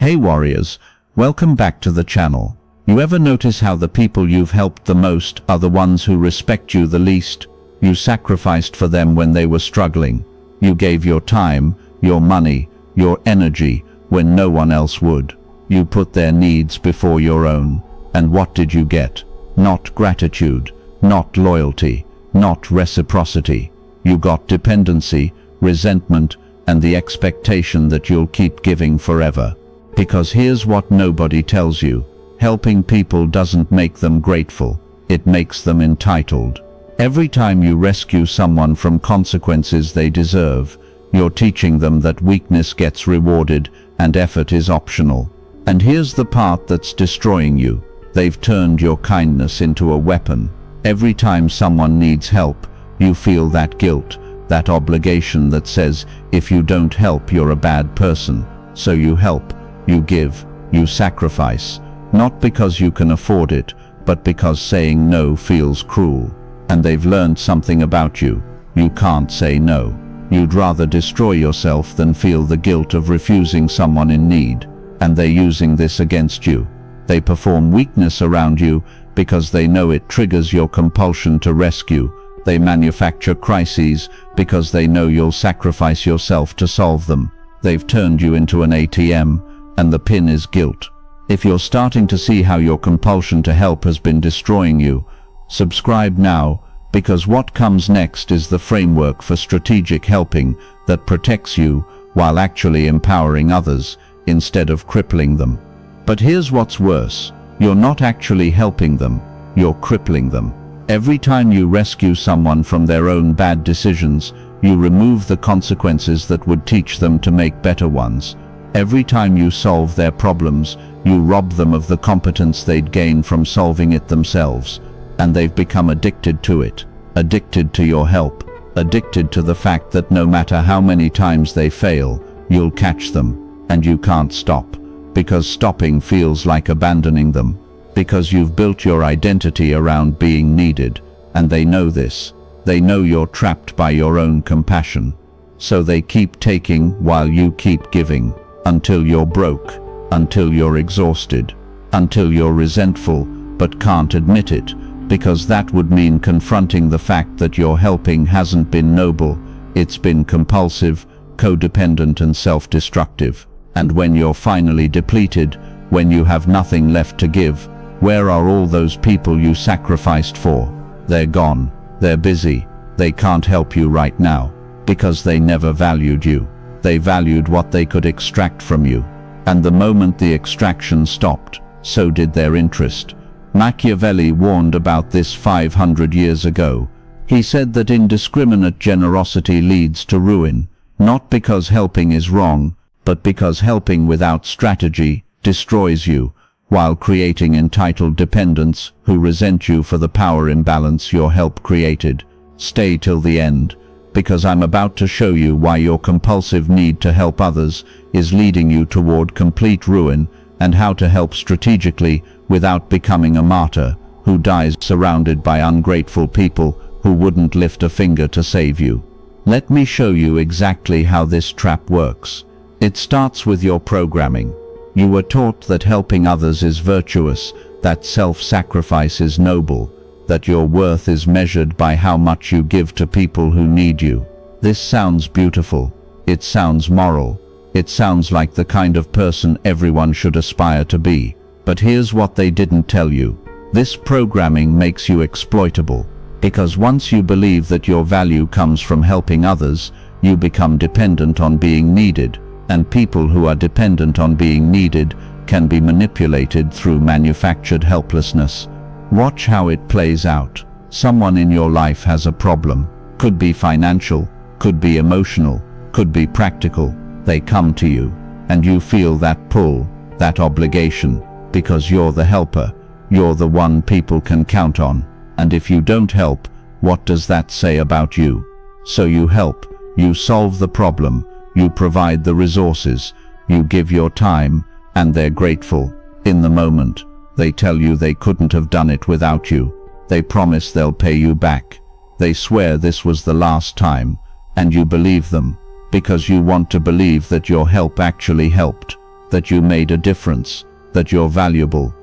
Hey warriors, welcome back to the channel. You ever notice how the people you've helped the most are the ones who respect you the least? You sacrificed for them when they were struggling. You gave your time, your money, your energy when no one else would. You put their needs before your own. And what did you get? Not gratitude, not loyalty, not reciprocity. You got dependency, resentment, and the expectation that you'll keep giving forever. Because here's what nobody tells you. Helping people doesn't make them grateful. It makes them entitled. Every time you rescue someone from consequences they deserve, you're teaching them that weakness gets rewarded and effort is optional. And here's the part that's destroying you. They've turned your kindness into a weapon. Every time someone needs help, you feel that guilt, that obligation that says, if you don't help, you're a bad person. So you help. You give, you sacrifice, not because you can afford it, but because saying no feels cruel. And they've learned something about you. You can't say no. You'd rather destroy yourself than feel the guilt of refusing someone in need. And they're using this against you. They perform weakness around you because they know it triggers your compulsion to rescue. They manufacture crises because they know you'll sacrifice yourself to solve them. They've turned you into an ATM. And the pin is guilt. If you're starting to see how your compulsion to help has been destroying you, subscribe now, because what comes next is the framework for strategic helping that protects you while actually empowering others instead of crippling them. But here's what's worse. You're not actually helping them, you're crippling them. Every time you rescue someone from their own bad decisions, you remove the consequences that would teach them to make better ones. Every time you solve their problems, you rob them of the competence they'd gain from solving it themselves. And they've become addicted to it, addicted to your help, addicted to the fact that no matter how many times they fail, you'll catch them, and you can't stop. Because stopping feels like abandoning them. Because you've built your identity around being needed, and they know this. They know you're trapped by your own compassion. So they keep taking while you keep giving. Until you're broke, until you're exhausted, until you're resentful, but can't admit it, because that would mean confronting the fact that your helping hasn't been noble, it's been compulsive, codependent and self-destructive. And when you're finally depleted, when you have nothing left to give, where are all those people you sacrificed for? They're gone, they're busy, they can't help you right now, because they never valued you. They valued what they could extract from you. And the moment the extraction stopped, so did their interest. Machiavelli warned about this 500 years ago. He said that indiscriminate generosity leads to ruin, not because helping is wrong, but because helping without strategy destroys you, while creating entitled dependents who resent you for the power imbalance your help created. Stay till the end, because I'm about to show you why your compulsive need to help others is leading you toward complete ruin, and how to help strategically without becoming a martyr who dies surrounded by ungrateful people who wouldn't lift a finger to save you. Let me show you exactly how this trap works. It starts with your programming. You were taught that helping others is virtuous, that self-sacrifice is noble, that your worth is measured by how much you give to people who need you. This sounds beautiful. It sounds moral. It sounds like the kind of person everyone should aspire to be. But here's what they didn't tell you. This programming makes you exploitable. Because once you believe that your value comes from helping others, you become dependent on being needed. And people who are dependent on being needed can be manipulated through manufactured helplessness. Watch how it plays out. Someone in your life has a problem. Could be financial, could be emotional, could be practical. They come to you, and you feel that pull, that obligation, because you're the helper. You're the one people can count on. And if you don't help, what does that say about you? So you help, you solve the problem, you provide the resources, you give your time, and they're grateful. In the moment, they tell you they couldn't have done it without you. They promise they'll pay you back. They swear this was the last time, and you believe them, because you want to believe that your help actually helped. that you made a difference, that you're valuable.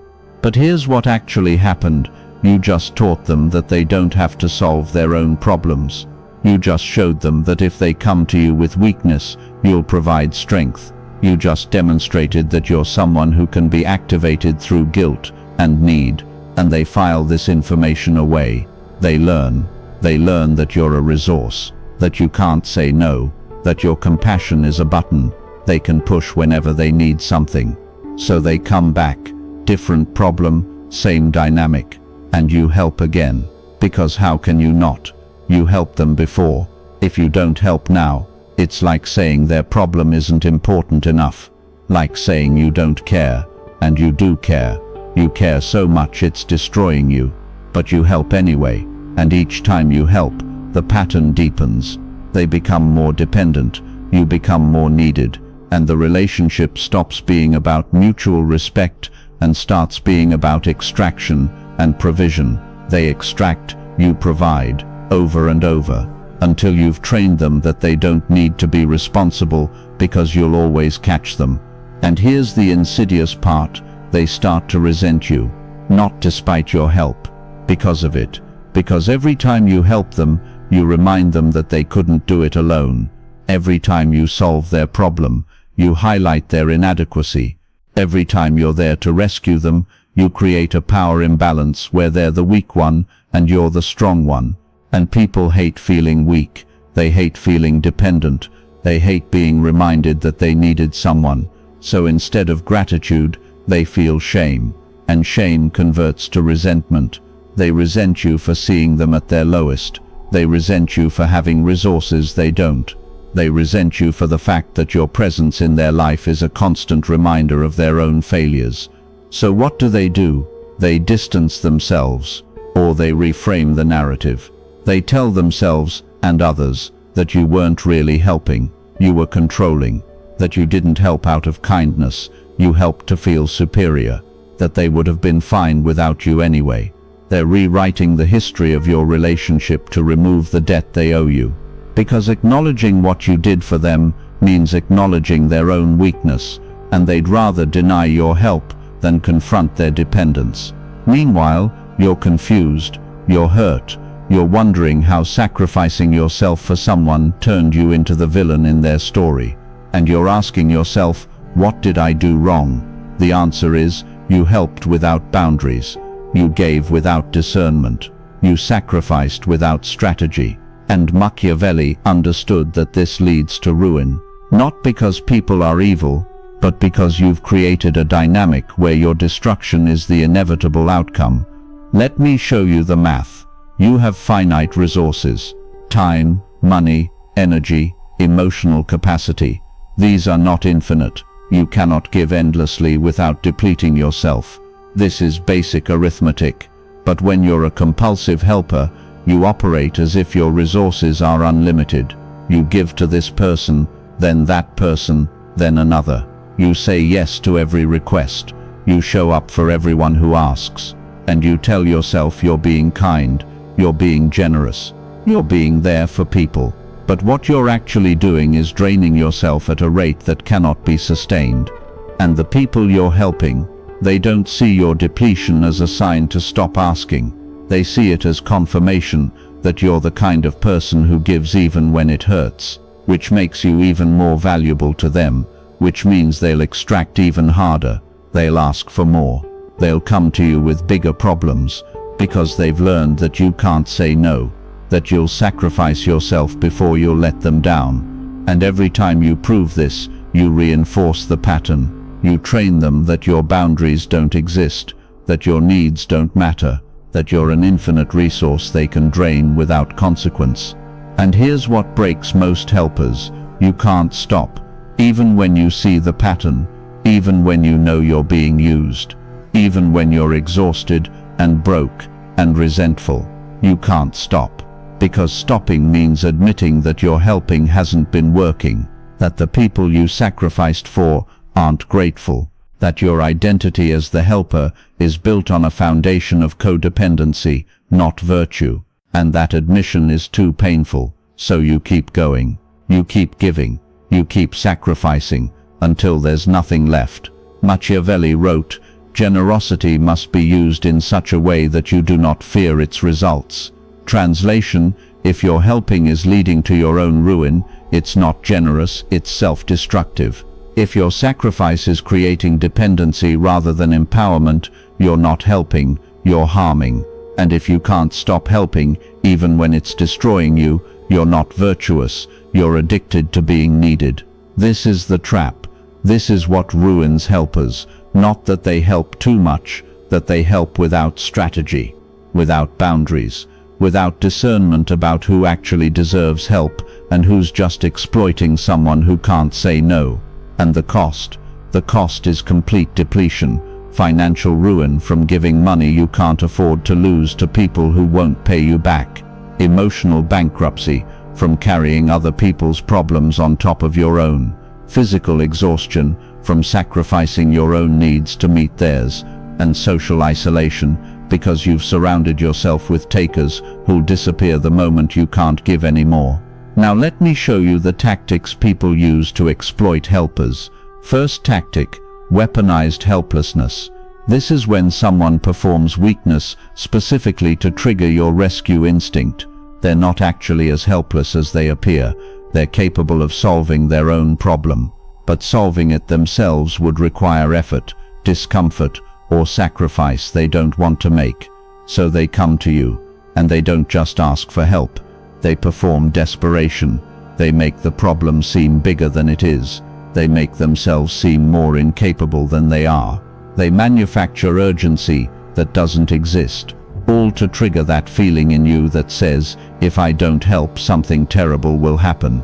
But here's what actually happened. You just taught them that they don't have to solve their own problems. You just showed them that if they come to you with weakness, you'll provide strength. You just demonstrated that you're someone who can be activated through guilt and need, and they file this information away. They learn that you're a resource, that you can't say no, that your compassion is a button they can push whenever they need something. So they come back, different problem, same dynamic, and you help again, because how can you not? You helped them before. If you don't help now, it's like saying their problem isn't important enough, like saying you don't care, and you do care. You care so much it's destroying you, but you help anyway, and each time you help, the pattern deepens. They become more dependent, you become more needed, and the relationship stops being about mutual respect and starts being about extraction and provision. They extract, you provide, over and over, until you've trained them that they don't need to be responsible because you'll always catch them. And here's the insidious part, they start to resent you, not despite your help, because of it. Because every time you help them, you remind them that they couldn't do it alone. Every time you solve their problem, you highlight their inadequacy. Every time you're there to rescue them, you create a power imbalance where they're the weak one and you're the strong one. And people hate feeling weak. They hate feeling dependent. They hate being reminded that they needed someone. So instead of gratitude, they feel shame. And shame converts to resentment. They resent you for seeing them at their lowest. They resent you for having resources they don't. They resent you for the fact that your presence in their life is a constant reminder of their own failures. So what do? They distance themselves, or they reframe the narrative. They tell themselves and others that you weren't really helping, you were controlling, that you didn't help out of kindness, you helped to feel superior, that they would have been fine without you anyway. They're rewriting the history of your relationship to remove the debt they owe you. Because acknowledging what you did for them means acknowledging their own weakness, and they'd rather deny your help than confront their dependence. Meanwhile, you're confused, you're hurt, you're wondering how sacrificing yourself for someone turned you into the villain in their story. And you're asking yourself, what did I do wrong? The answer is, you helped without boundaries. You gave without discernment. You sacrificed without strategy. And Machiavelli understood that this leads to ruin. Not because people are evil, but because you've created a dynamic where your destruction is the inevitable outcome. Let me show you the math. You have finite resources. Time, money, energy, emotional capacity. These are not infinite. You cannot give endlessly without depleting yourself. This is basic arithmetic. But when you're a compulsive helper, you operate as if your resources are unlimited. You give to this person, then that person, then another. You say yes to every request. You show up for everyone who asks. And you tell yourself you're being kind, you're being generous, you're being there for people. But what you're actually doing is draining yourself at a rate that cannot be sustained. And the people you're helping, they don't see your depletion as a sign to stop asking. They see it as confirmation that you're the kind of person who gives even when it hurts, which makes you even more valuable to them, which means they'll extract even harder. They'll ask for more. They'll come to you with bigger problems, because they've learned that you can't say no, that you'll sacrifice yourself before you'll let them down. And every time you prove this, you reinforce the pattern. You train them that your boundaries don't exist, that your needs don't matter, that you're an infinite resource they can drain without consequence. And here's what breaks most helpers. You can't stop. Even when you see the pattern, even when you know you're being used, even when you're exhausted and broke and resentful, you can't stop. Because stopping means admitting that your helping hasn't been working, that the people you sacrificed for aren't grateful, that your identity as the helper is built on a foundation of codependency, not virtue, and that admission is too painful, so you keep going, you keep giving, you keep sacrificing, until there's nothing left. Machiavelli wrote, "Generosity must be used in such a way that you do not fear its results." Translation: if your helping is leading to your own ruin, it's not generous, it's self-destructive. If your sacrifice is creating dependency rather than empowerment, you're not helping, you're harming. And if you can't stop helping, even when it's destroying you, you're not virtuous, you're addicted to being needed. This is the trap. This is what ruins helpers. Not that they help too much, that they help without strategy, without boundaries, without discernment about who actually deserves help and who's just exploiting someone who can't say no. And the cost is complete depletion, financial ruin from giving money you can't afford to lose to people who won't pay you back, emotional bankruptcy from carrying other people's problems on top of your own, physical exhaustion from sacrificing your own needs to meet theirs, and social isolation because you've surrounded yourself with takers who'll disappear the moment you can't give anymore. Now let me show you the tactics people use to exploit helpers. First tactic: weaponized helplessness. This is when someone performs weakness specifically to trigger your rescue instinct. They're not actually as helpless as they appear. They're capable of solving their own problem, but solving it themselves would require effort, discomfort, or sacrifice they don't want to make. So they come to you, and they don't just ask for help. They perform desperation. They make the problem seem bigger than it is. They make themselves seem more incapable than they are. They manufacture urgency that doesn't exist, all to trigger that feeling in you that says, if I don't help, something terrible will happen.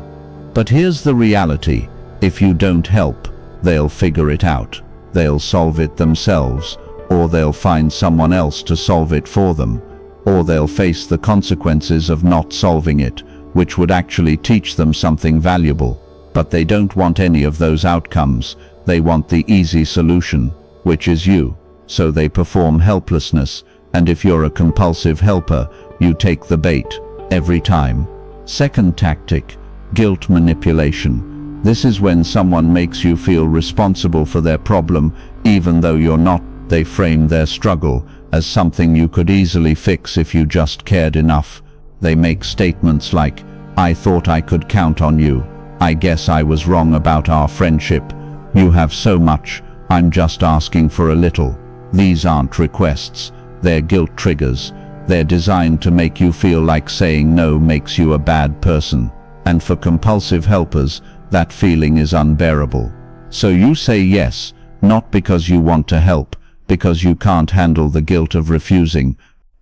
But here's the reality: if you don't help, they'll figure it out. They'll solve it themselves, or they'll find someone else to solve it for them, or they'll face the consequences of not solving it, which would actually teach them something valuable. But they don't want any of those outcomes. They want the easy solution, which is you. So they perform helplessness, and if you're a compulsive helper, you take the bait, every time. Second tactic: guilt manipulation. This is when someone makes you feel responsible for their problem, even though you're not. They frame their struggle as something you could easily fix if you just cared enough. They make statements like, "I thought I could count on you. I guess I was wrong about our friendship. You have so much, I'm just asking for a little." These aren't requests, they're guilt triggers. They're designed to make you feel like saying no makes you a bad person. And for compulsive helpers, that feeling is unbearable. So you say yes, not because you want to help, because you can't handle the guilt of refusing.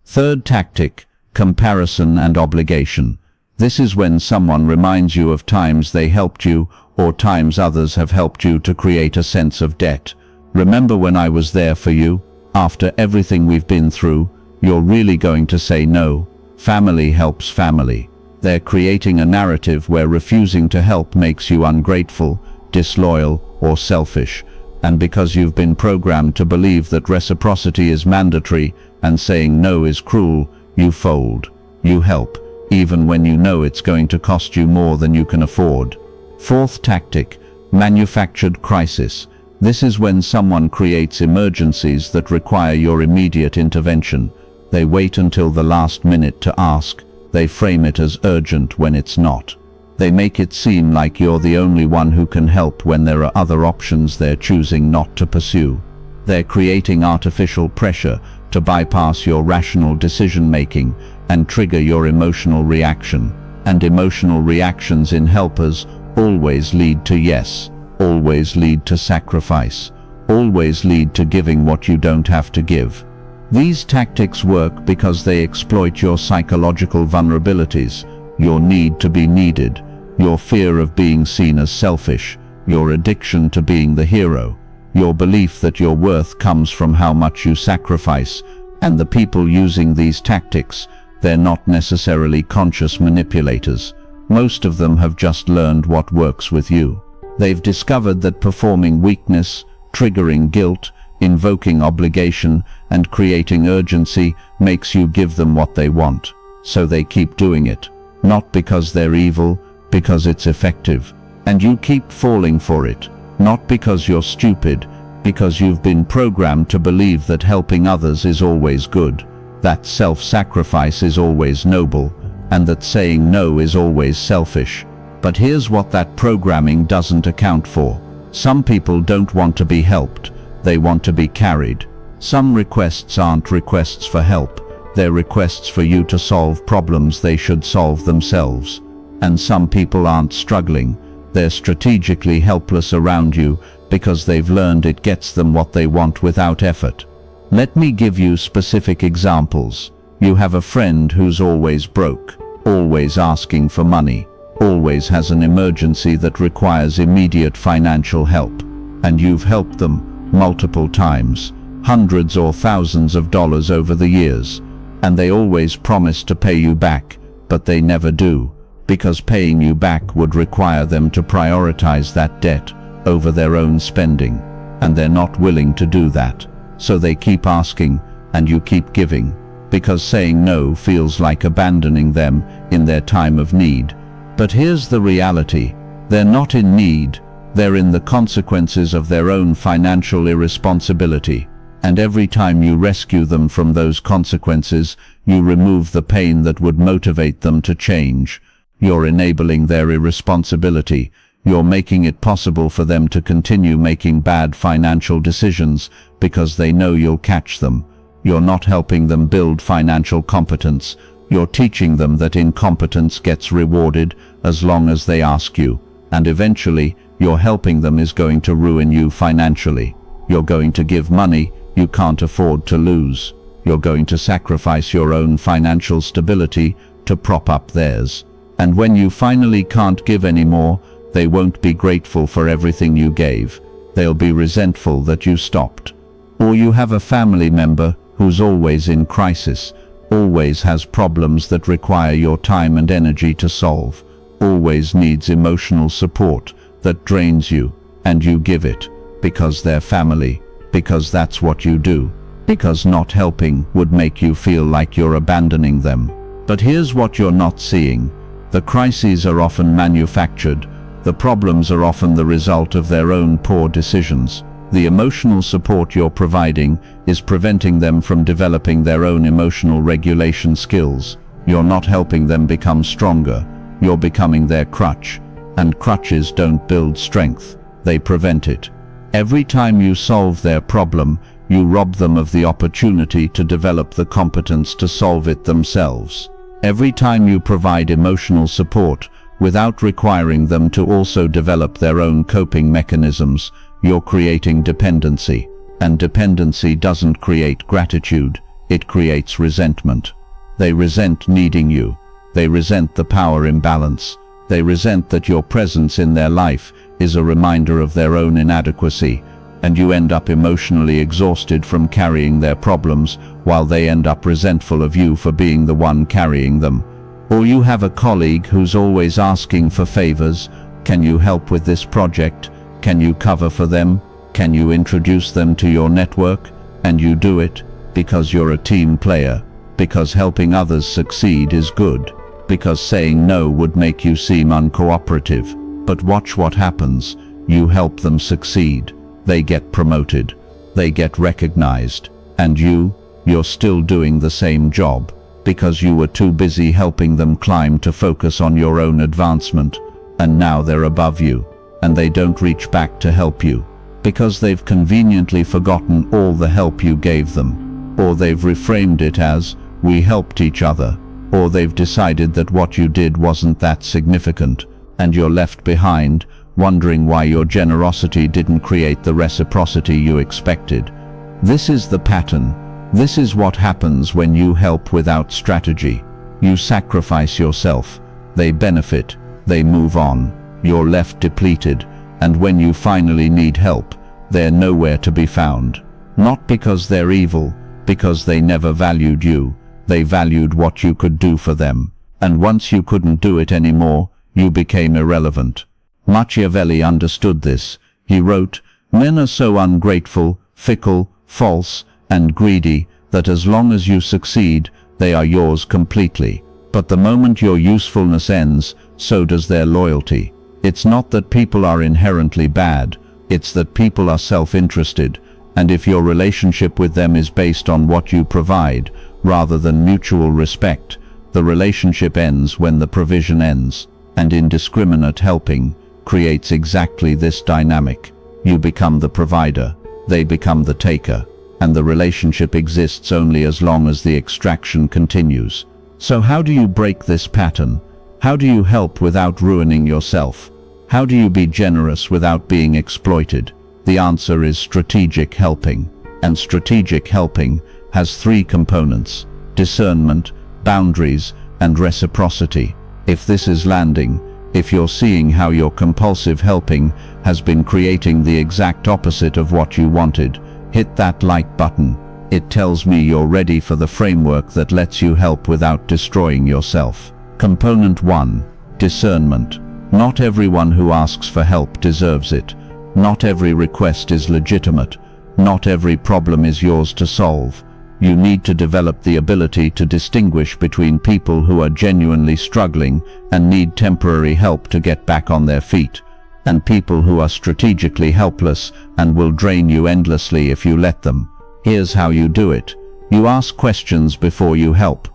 Third tactic: comparison and obligation. This is when someone reminds you of times they helped you, or times others have helped you, to create a sense of debt. Remember when I was there for you? After everything we've been through, you're really going to say no? Family helps family. They're creating a narrative where refusing to help makes you ungrateful, disloyal, or selfish. And because you've been programmed to believe that reciprocity is mandatory and saying no is cruel, you fold. You help, even when you know it's going to cost you more than you can afford. Fourth tactic: manufactured crisis. This is when someone creates emergencies that require your immediate intervention. They wait until the last minute to ask. They frame it as urgent when it's not. They make it seem like you're the only one who can help when there are other options they're choosing not to pursue. They're creating artificial pressure to bypass your rational decision-making and trigger your emotional reaction. And emotional reactions in helpers always lead to yes, always lead to sacrifice, always lead to giving what you don't have to give. These tactics work because they exploit your psychological vulnerabilities, your need to be needed, your fear of being seen as selfish, your addiction to being the hero, your belief that your worth comes from how much you sacrifice. And the people using these tactics, they're not necessarily conscious manipulators. Most of them have just learned what works with you. They've discovered that performing weakness, triggering guilt, invoking obligation, and creating urgency makes you give them what they want. So they keep doing it. Not because they're evil, because it's effective. And you keep falling for it. Not because you're stupid, because you've been programmed to believe that helping others is always good, that self-sacrifice is always noble, and that saying no is always selfish. But here's what that programming doesn't account for. Some people don't want to be helped, they want to be carried. Some requests aren't requests for help, they're requests for you to solve problems they should solve themselves. And some people aren't struggling, they're strategically helpless around you because they've learned it gets them what they want without effort. Let me give you specific examples. You have a friend who's always broke, always asking for money, always has an emergency that requires immediate financial help, and you've helped them multiple times, hundreds or thousands of dollars over the years, and they always promise to pay you back, but they never do, because paying you back would require them to prioritize that debt over their own spending, and they're not willing to do that. So they keep asking, and you keep giving, because saying no feels like abandoning them in their time of need. But here's the reality: they're not in need, they're in the consequences of their own financial irresponsibility. And every time you rescue them from those consequences, you remove the pain that would motivate them to change. You're enabling their irresponsibility. You're making it possible for them to continue making bad financial decisions because they know you'll catch them. You're not helping them build financial competence. You're teaching them that incompetence gets rewarded as long as they ask you. And eventually, your helping them is going to ruin you financially. You're going to give money you can't afford to lose. You're going to sacrifice your own financial stability to prop up theirs. And when you finally can't give anymore, they won't be grateful for everything you gave. They'll be resentful that you stopped. Or you have a family member who's always in crisis, always has problems that require your time and energy to solve, always needs emotional support that drains you, and you give it, because they're family, because that's what you do, because not helping would make you feel like you're abandoning them. But here's what you're not seeing. The crises are often manufactured. The problems are often the result of their own poor decisions. The emotional support you're providing is preventing them from developing their own emotional regulation skills. You're not helping them become stronger. You're becoming their crutch. And crutches don't build strength, they prevent it. Every time you solve their problem, you rob them of the opportunity to develop the competence to solve it themselves. Every time you provide emotional support without requiring them to also develop their own coping mechanisms, you're creating dependency. And dependency doesn't create gratitude, it creates resentment. They resent needing you. They resent the power imbalance. They resent that your presence in their life is a reminder of their own inadequacy, and you end up emotionally exhausted from carrying their problems, while they end up resentful of you for being the one carrying them. Or you have a colleague who's always asking for favors. Can you help with this project? Can you cover for them? Can you introduce them to your network? And you do it because you're a team player, because helping others succeed is good, because saying no would make you seem uncooperative. But watch what happens. You help them succeed. They get promoted. They get recognized. And you're still doing the same job, because you were too busy helping them climb to focus on your own advancement. And now they're above you, and they don't reach back to help you, because they've conveniently forgotten all the help you gave them. Or they've reframed it as, we helped each other. Or they've decided that what you did wasn't that significant, and you're left behind, wondering why your generosity didn't create the reciprocity you expected. This is the pattern. This is what happens when you help without strategy. You sacrifice yourself. They benefit. They move on. You're left depleted. And when you finally need help, they're nowhere to be found. Not because they're evil, because they never valued you. They valued what you could do for them. And once you couldn't do it anymore, you became irrelevant. Machiavelli understood this. He wrote, "Men are so ungrateful, fickle, false, and greedy that as long as you succeed, they are yours completely. But the moment your usefulness ends, so does their loyalty." It's not that people are inherently bad. It's that people are self-interested, and if your relationship with them is based on what you provide, rather than mutual respect, the relationship ends when the provision ends, and indiscriminate helping creates exactly this dynamic. You become the provider, they become the taker, and the relationship exists only as long as the extraction continues. So how do you break this pattern? How do you help without ruining yourself? How do you be generous without being exploited? The answer is strategic helping. And strategic helping has three components: discernment, boundaries, and reciprocity. If this is landing, if you're seeing how your compulsive helping has been creating the exact opposite of what you wanted, hit that like button. It tells me you're ready for the framework that lets you help without destroying yourself. Component 1. Discernment. Not everyone who asks for help deserves it. Not every request is legitimate. Not every problem is yours to solve. You need to develop the ability to distinguish between people who are genuinely struggling and need temporary help to get back on their feet, and people who are strategically helpless and will drain you endlessly if you let them. Here's how you do it. You ask questions before you help.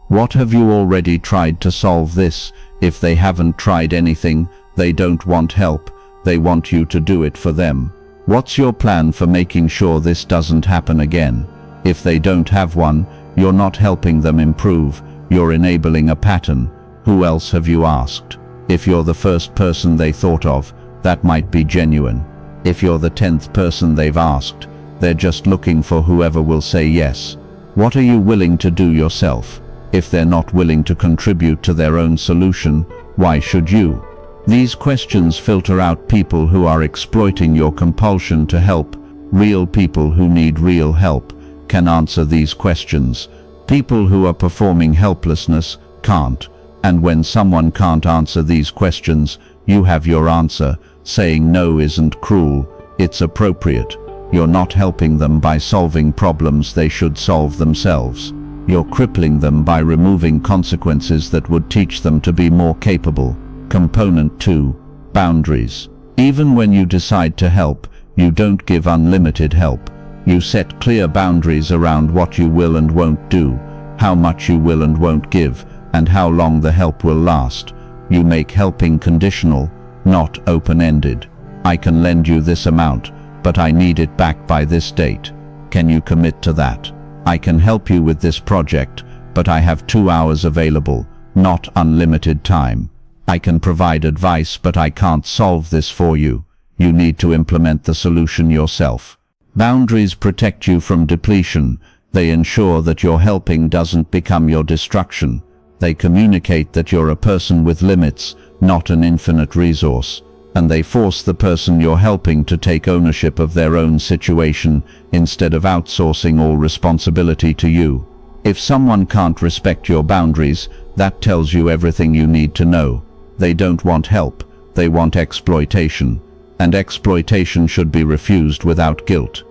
What have you already tried to solve this? If they haven't tried anything, they don't want help. They want you to do it for them. What's your plan for making sure this doesn't happen again? If they don't have one, you're not helping them improve, you're enabling a pattern. Who else have you asked? If you're the first person they thought of, that might be genuine. If you're the 10th person they've asked, they're just looking for whoever will say yes. What are you willing to do yourself? If they're not willing to contribute to their own solution, why should you? These questions filter out people who are exploiting your compulsion to help. Real people who need real help can answer these questions. People who are performing helplessness can't. And when someone can't answer these questions, you have your answer. Saying no isn't cruel, it's appropriate. You're not helping them by solving problems they should solve themselves. You're crippling them by removing consequences that would teach them to be more capable. Component 2. Boundaries. Even when you decide to help, you don't give unlimited help. You set clear boundaries around what you will and won't do, how much you will and won't give, and how long the help will last. You make helping conditional, not open-ended. I can lend you this amount, but I need it back by this date. Can you commit to that? I can help you with this project, but I have 2 hours available, not unlimited time. I can provide advice, but I can't solve this for you. You need to implement the solution yourself. Boundaries protect you from depletion. They ensure that your helping doesn't become your destruction. They communicate that you're a person with limits, not an infinite resource. And they force the person you're helping to take ownership of their own situation instead of outsourcing all responsibility to you. If someone can't respect your boundaries, that tells you everything you need to know. They don't want help, they want exploitation. And exploitation should be refused without guilt.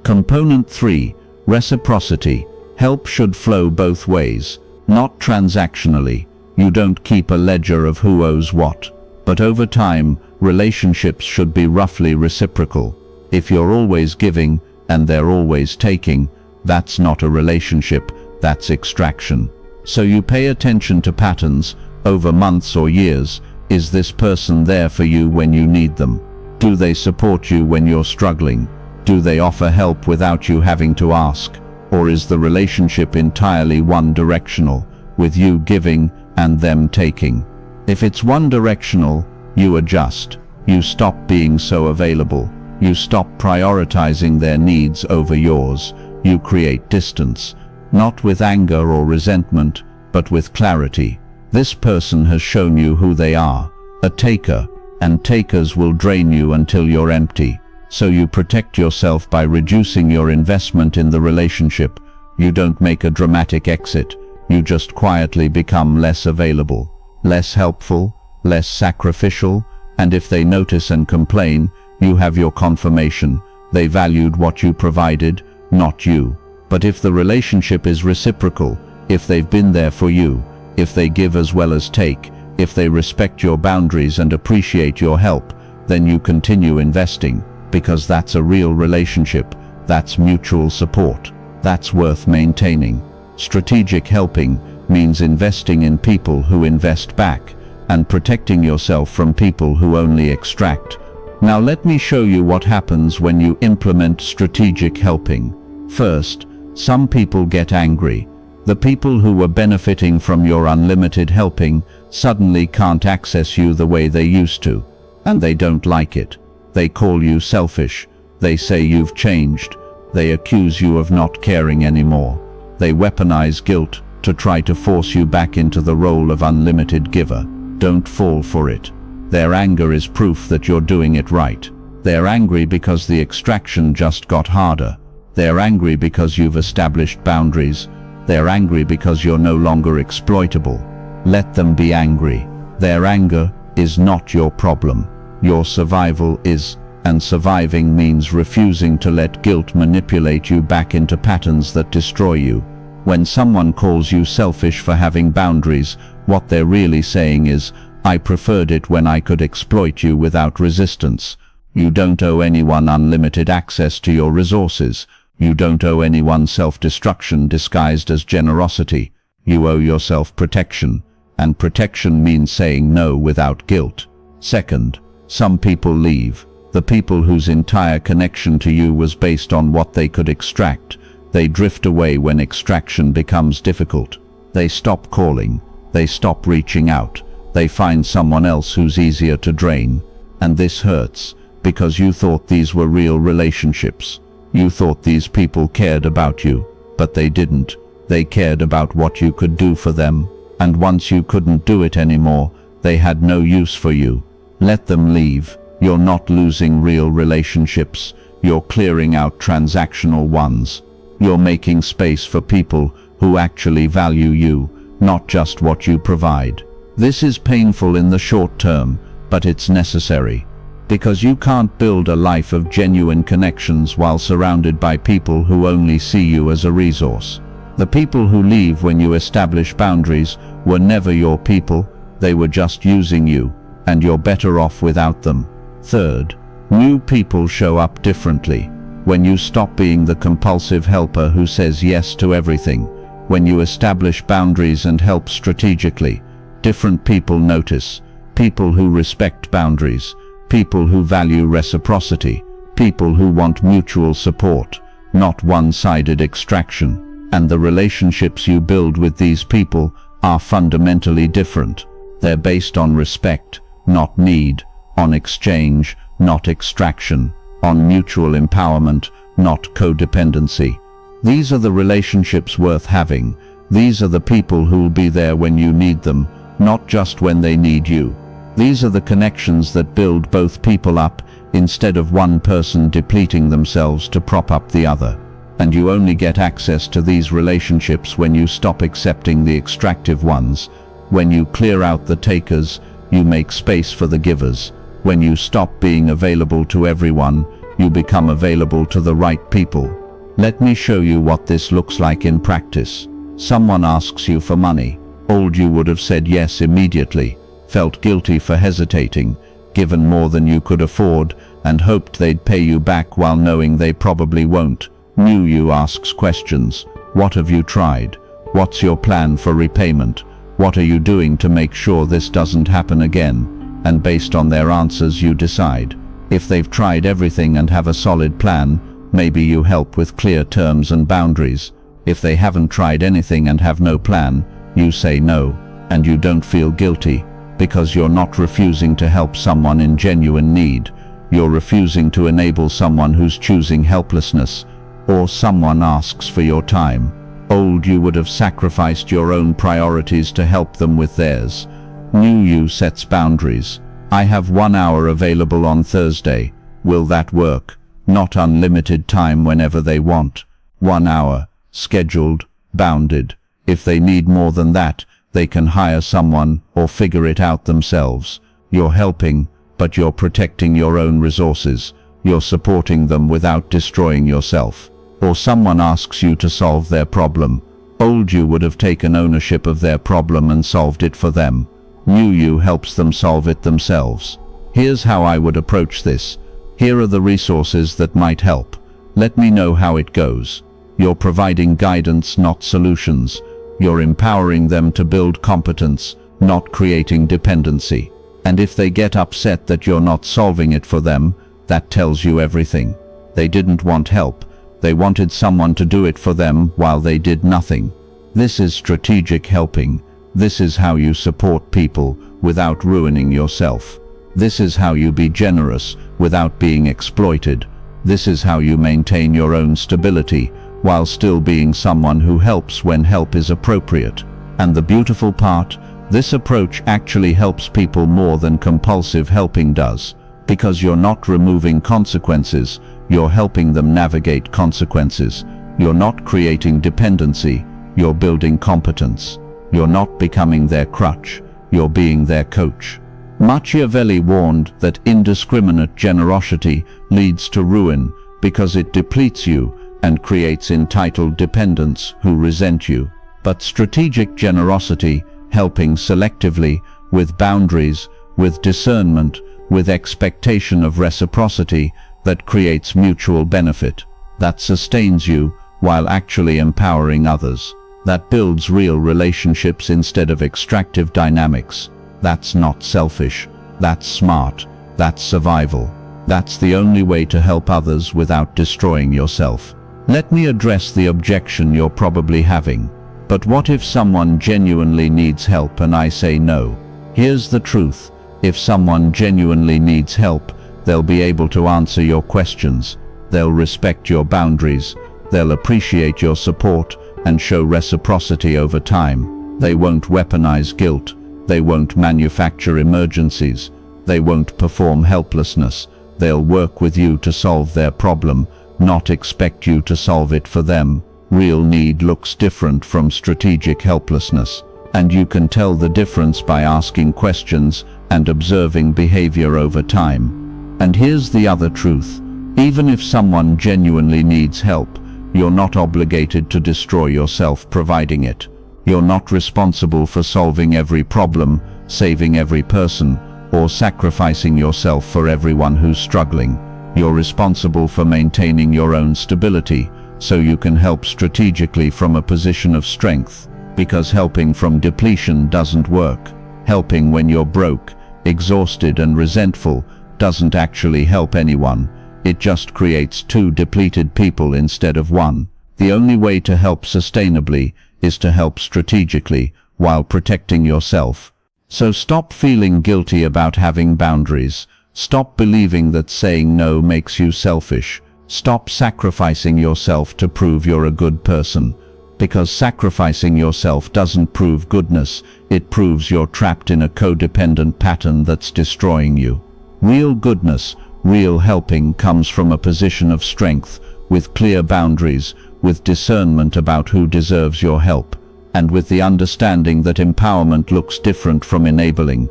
Component 3. Reciprocity. Help should flow both ways, not transactionally. You don't keep a ledger of who owes what. But over time, relationships should be roughly reciprocal. If you're always giving and they're always taking, that's not a relationship, that's extraction. So you pay attention to patterns over months or years. Is this person there for you when you need them? Do they support you when you're struggling? Do they offer help without you having to ask? Or is the relationship entirely one-directional, with you giving and them taking? If it's one-directional, you adjust. You stop being so available. You stop prioritizing their needs over yours. You create distance, not with anger or resentment, but with clarity. This person has shown you who they are, a taker, and takers will drain you until you're empty. So you protect yourself by reducing your investment in the relationship. You don't make a dramatic exit. You just quietly become less available, less helpful, less sacrificial, and if they notice and complain, you have your confirmation. They valued what you provided, not you. But if the relationship is reciprocal, if they've been there for you, if they give as well as take, if they respect your boundaries and appreciate your help, then you continue investing. because that's a real relationship, that's mutual support, that's worth maintaining. Strategic helping means investing in people who invest back, and protecting yourself from people who only extract. Now let me show you what happens when you implement strategic helping. First, some people get angry. The people who were benefiting from your unlimited helping suddenly can't access you the way they used to, and they don't like it. They call you selfish. They say you've changed. They accuse you of not caring anymore. They weaponize guilt to try to force you back into the role of unlimited giver. Don't fall for it. Their anger is proof that you're doing it right. They're angry because the extraction just got harder. They're angry because you've established boundaries. They're angry because you're no longer exploitable. Let them be angry. Their anger is not your problem. Your survival is, and surviving means refusing to let guilt manipulate you back into patterns that destroy you. When someone calls you selfish for having boundaries, what they're really saying is, I preferred it when I could exploit you without resistance. You don't owe anyone unlimited access to your resources. You don't owe anyone self-destruction disguised as generosity. You owe yourself protection, and protection means saying no without guilt. Second, some people leave. The people whose entire connection to you was based on what they could extract. They drift away when extraction becomes difficult. They stop calling. They stop reaching out. They find someone else who's easier to drain. And this hurts, because you thought these were real relationships. You thought these people cared about you, but they didn't. They cared about what you could do for them, and once you couldn't do it anymore, they had no use for you. Let them leave. You're not losing real relationships. You're clearing out transactional ones. You're making space for people who actually value you, not just what you provide. This is painful in the short term, but it's necessary. Because you can't build a life of genuine connections while surrounded by people who only see you as a resource. The people who leave when you establish boundaries were never your people. They were just using you, and you're better off without them. Third, new people show up differently. When you stop being the compulsive helper who says yes to everything, when you establish boundaries and help strategically, different people notice. People who respect boundaries, people who value reciprocity, people who want mutual support, not one-sided extraction. And the relationships you build with these people are fundamentally different. They're based on respect, not need, on exchange, not extraction, on mutual empowerment, not codependency. These are the relationships worth having. These are the people who'll be there when you need them, not just when they need you. These are the connections that build both people up, instead of one person depleting themselves to prop up the other. And you only get access to these relationships when you stop accepting the extractive ones. When you clear out the takers, you make space for the givers. When you stop being available to everyone, you become available to the right people. Let me show you what this looks like in practice. Someone asks you for money. Old you would have said yes immediately, felt guilty for hesitating, given more than you could afford, and hoped they'd pay you back while knowing they probably won't. New you asks questions. What have you tried? What's your plan for repayment? What are you doing to make sure this doesn't happen again? And based on their answers you decide. If they've tried everything and have a solid plan, maybe you help with clear terms and boundaries. If they haven't tried anything and have no plan, you say no, and you don't feel guilty, because you're not refusing to help someone in genuine need. You're refusing to enable someone who's choosing helplessness, or someone asks for your time. Old you would have sacrificed your own priorities to help them with theirs. New you sets boundaries. I have 1 hour available on Thursday. Will that work? Not unlimited time whenever they want. 1 hour, scheduled, bounded. If they need more than that, they can hire someone or figure it out themselves. You're helping, but you're protecting your own resources. You're supporting them without destroying yourself. Or someone asks you to solve their problem. Old you would have taken ownership of their problem and solved it for them. New you helps them solve it themselves. Here's how I would approach this. Here are the resources that might help. Let me know how it goes. You're providing guidance, not solutions. You're empowering them to build competence, not creating dependency. And if they get upset that you're not solving it for them, that tells you everything. They didn't want help. They wanted someone to do it for them while they did nothing. This is strategic helping. This is how you support people without ruining yourself. This is how you be generous without being exploited. This is how you maintain your own stability while still being someone who helps when help is appropriate. And the beautiful part, this approach actually helps people more than compulsive helping does, because you're not removing consequences, you're helping them navigate consequences. You're not creating dependency, you're building competence. You're not becoming their crutch, you're being their coach. Machiavelli warned that indiscriminate generosity leads to ruin because it depletes you and creates entitled dependents who resent you. But strategic generosity, helping selectively, with boundaries, with discernment, with expectation of reciprocity, that creates mutual benefit, that sustains you while actually empowering others, that builds real relationships instead of extractive dynamics. That's not selfish, that's smart, that's survival. That's the only way to help others without destroying yourself. Let me address the objection you're probably having. But what if someone genuinely needs help and I say no? Here's the truth. If someone genuinely needs help, they'll be able to answer your questions. They'll respect your boundaries. They'll appreciate your support and show reciprocity over time. They won't weaponize guilt. They won't manufacture emergencies. They won't perform helplessness. They'll work with you to solve their problem, not expect you to solve it for them. Real need looks different from strategic helplessness, and you can tell the difference by asking questions and observing behavior over time. And here's the other truth. Even if someone genuinely needs help, you're not obligated to destroy yourself providing it. You're not responsible for solving every problem, saving every person, or sacrificing yourself for everyone who's struggling. You're responsible for maintaining your own stability, so you can help strategically from a position of strength, because helping from depletion doesn't work. Helping when you're broke, exhausted and resentful doesn't actually help anyone. It just creates two depleted people instead of one. The only way to help sustainably is to help strategically while protecting yourself. So stop feeling guilty about having boundaries. Stop believing that saying no makes you selfish. Stop sacrificing yourself to prove you're a good person. Because sacrificing yourself doesn't prove goodness, it proves you're trapped in a codependent pattern that's destroying you. Real goodness, real helping comes from a position of strength, with clear boundaries, with discernment about who deserves your help, and with the understanding that empowerment looks different from enabling.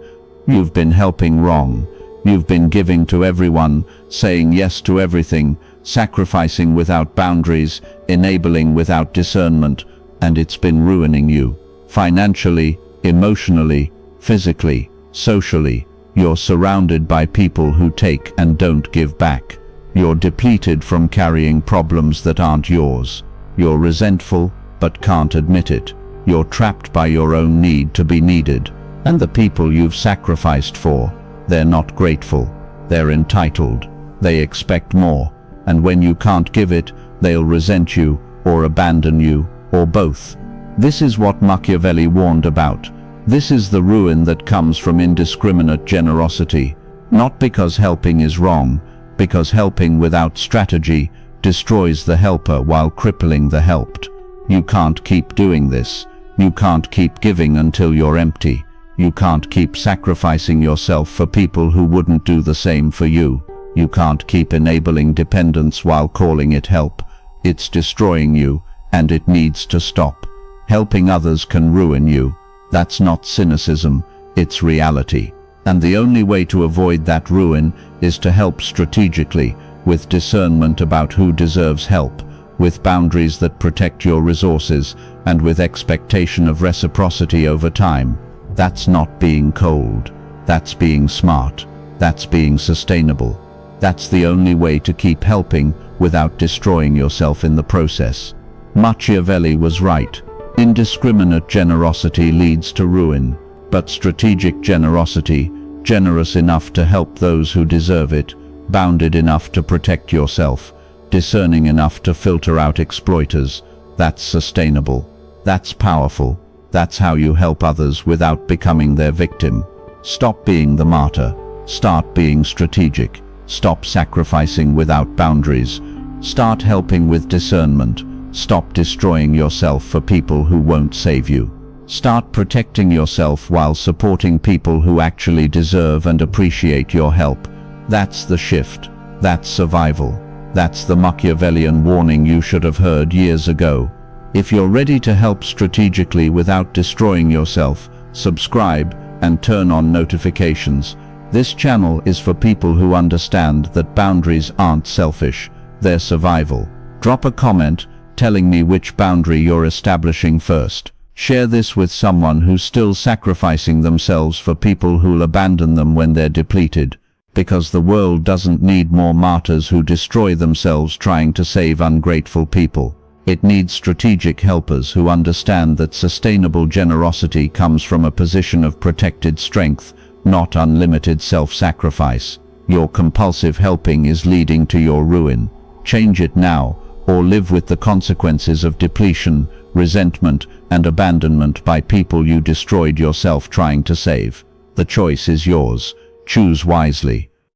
You've been helping wrong. You've been giving to everyone, saying yes to everything, sacrificing without boundaries, enabling without discernment, and it's been ruining you. Financially, emotionally, physically, socially. You're surrounded by people who take and don't give back. You're depleted from carrying problems that aren't yours. You're resentful, but can't admit it. You're trapped by your own need to be needed. And the people you've sacrificed for, they're not grateful. They're entitled. They expect more. And when you can't give it, they'll resent you, or abandon you, or both. This is what Machiavelli warned about. This is the ruin that comes from indiscriminate generosity. Not because helping is wrong, because helping without strategy destroys the helper while crippling the helped. You can't keep doing this. You can't keep giving until you're empty. You can't keep sacrificing yourself for people who wouldn't do the same for you. You can't keep enabling dependence while calling it help. It's destroying you, and it needs to stop. Helping others can ruin you. That's not cynicism, it's reality. And the only way to avoid that ruin is to help strategically, with discernment about who deserves help, with boundaries that protect your resources, and with expectation of reciprocity over time. That's not being cold. That's being smart. That's being sustainable. That's the only way to keep helping without destroying yourself in the process. Machiavelli was right. Indiscriminate generosity leads to ruin, but strategic generosity, generous enough to help those who deserve it, bounded enough to protect yourself, discerning enough to filter out exploiters, that's sustainable. That's powerful. That's how you help others without becoming their victim. Stop being the martyr. Start being strategic. Stop sacrificing without boundaries. Start helping with discernment. Stop destroying yourself for people who won't save you. Start protecting yourself while supporting people who actually deserve and appreciate your help. That's the shift. That's survival. That's the Machiavellian warning you should have heard years ago. If you're ready to help strategically without destroying yourself, subscribe and turn on notifications. This channel is for people who understand that boundaries aren't selfish, they're survival. Drop a comment telling me which boundary you're establishing first. Share this with someone who's still sacrificing themselves for people who'll abandon them when they're depleted. Because the world doesn't need more martyrs who destroy themselves trying to save ungrateful people. It needs strategic helpers who understand that sustainable generosity comes from a position of protected strength, not unlimited self-sacrifice. Your compulsive helping is leading to your ruin. Change it now, or live with the consequences of depletion, resentment, and abandonment by people you destroyed yourself trying to save. The choice is yours. Choose wisely.